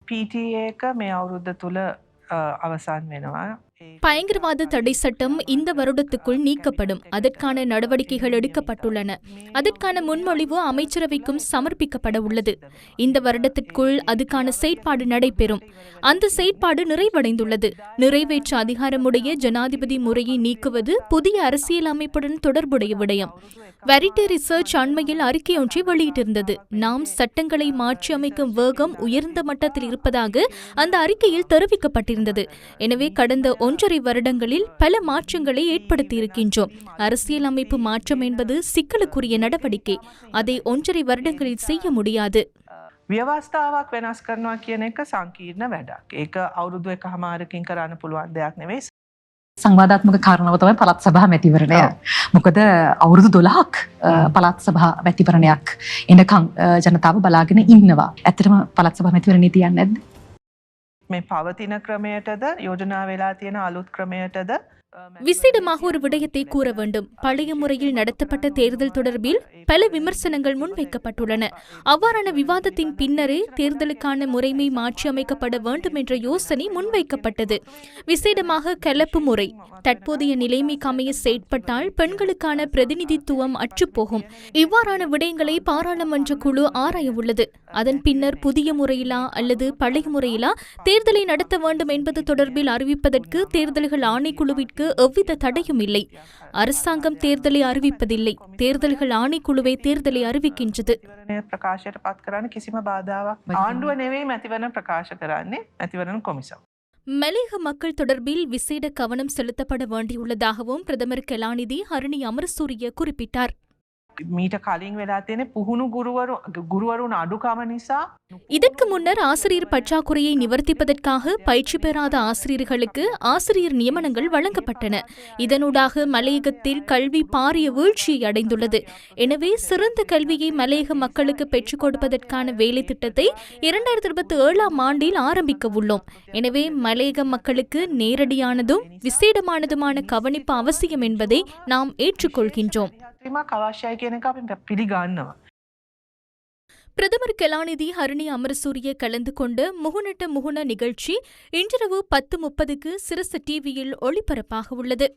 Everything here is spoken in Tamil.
PTA එක මේ අවුරුද්ද තුල අවසන් වෙනවා. பயங்கரவாத தடை சட்டம் இந்த வருடத்துக்குள் நீக்கப்படும். அதற்கான நடவடிக்கைகள் எடுக்கப்பட்டுள்ளன. அதற்கான முன்மொழிவு அமைச்சரவைக்கும் சமர்ப்பிக்கப்பட உள்ளது. இந்த வருடத்திற்குள் அதுக்கான செயற்பாடு நடைபெறும். அந்த செயற்பாடு நிறைவடைந்துள்ளது. நிறைவேற்ற அதிகாரமுடைய ஜனாதிபதி முறையை நீக்குவது புதிய அரசியல் அமைப்புடன் தொடர்புடைய விடயம். வெரிட்டி ரிசர்ச் அண்மையில் அறிக்கையொன்றை வெளியிட்டிருந்தது. நாம் சட்டங்களை மாற்றி அமைக்கும் வேகம் உயர்ந்த மட்டத்தில் இருப்பதாக அந்த அறிக்கையில் தெரிவிக்கப்பட்டிருந்தது. எனவே கடந்த 1.5 வருடங்களில் பல மாற்றங்களை ஏற்படுத்தியிருக்கின்றோம். அரசியல் அமைப்பு மாற்றம் என்பது சிக்கலுக்குரிய நடவடிக்கை. அதை 1.5 வருடங்களில் செய்ய முடியாது. ව්‍යවස්ථාවක් වෙනස් කරනවා කියන එක සංකීර්ණ වැඩක්. ඒක අවුරුදු 1.5කින් කරන්න පුළුවන් දෙයක් නෙවෙයි. සංවාදාත්මක කාරණාව තමයි පළාත් සභා මැතිවරණය. මොකද අවුරුදු 12ක් පළාත් සභා මැතිවරණයක් එනකන් ජනතාව බලාගෙන ඉන්නවා. ඇත්තටම පළාත් සභා මැතිවරණේ තියන්නේ නැද්ද? මේ පවතින ක්‍රමයටද යෝජනා වෙලා තියෙන අලුත් ක්‍රමයටද விசேடமாக ஒரு விடயத்தை கூற வேண்டும். பழைய முறையில் நடத்தப்பட்ட தேர்தல் தொடர்பில் பல விமர்சனங்கள் முன்வைக்கப்பட்டுள்ளன. அவ்வாறான விவாதத்தின் பின்னரே தேர்தலுக்கான முறைமை மாற்றி அமைக்கப்பட வேண்டும் என்ற யோசனை முன்வைக்கப்பட்டது. விசேடமாக கலப்பு முறை தற்போதைய நிலைமைக்கு அமைய செயற்பட்டால் பெண்களுக்கான பிரதிநிதித்துவம் அற்றுப்போகும். இவ்வாறான விடயங்களை பாராளுமன்ற குழு ஆராய உள்ளது. அதன் பின்னர் புதிய முறையிலா அல்லது பழைய முறையிலா தேர்தலை நடத்த வேண்டும் என்பது தொடர்பில் அறிவிப்பதற்கு தேர்தல்கள் ஆணைக்குழுவிற்கு எவ்வித தடையும் இல்லை. அரசாங்கம் தேர்தலை அறிவிப்பதில்லை. தேர்தல்கள் ஆணைக்குழுவை தேர்தலை அறிவிக்கின்றது. ප්‍රකාශයට පත් කරන්න කිසිම බාධාවක් ආණ්ඩුව නෙවෙයි මැතිවරණ ප්‍රකාශ කරන්නේ මැතිවරණ කොමිසම. மலையக மக்கள் தொடர்பில் விசேட கவனம் செலுத்தப்பட வேண்டியுள்ளதாகவும் பிரதமர் கலாநிதி ஹரணி அமரசூரிய குறிப்பிட்டார். මීට කලින් වෙලා තියෙන පුහුණු ගුරුවරුන් අඩුකම නිසා இதற்கு முன்னர் ஆசிரியர் பற்றாக்குறையை நிவர்த்திப்பதற்காக பயிற்சி பெறாத ஆசிரியர்களுக்கு ஆசிரியர் நியமனங்கள் வழங்கப்பட்டன. இதனூடாக மலையகத்தில் கல்வி பாரிய வீழ்ச்சியை அடைந்துள்ளது. எனவே சிறந்த கல்வியை மலையக மக்களுக்கு பெற்றுக் கொடுப்பதற்கான வேலை திட்டத்தை 2027ஆம் ஆண்டில் ஆரம்பிக்க உள்ளோம். எனவே மலையக மக்களுக்கு நேரடியானதும் விசேடமானதுமான கவனிப்பு அவசியம் என்பதை நாம் ஏற்றுக்கொள்கின்றோம். අවශ්‍යයි කියන එක අපි පිළිගන්නවා. பிரதமர் கலாநிதி ஹரணி அமரசூரிய கலந்து கொண்ட முகுநட்ட முகுன நிகழ்ச்சி இன்றிரவு 10:30க்கு சிரச டிவியில் ஒளிபரப்பாக உள்ளது.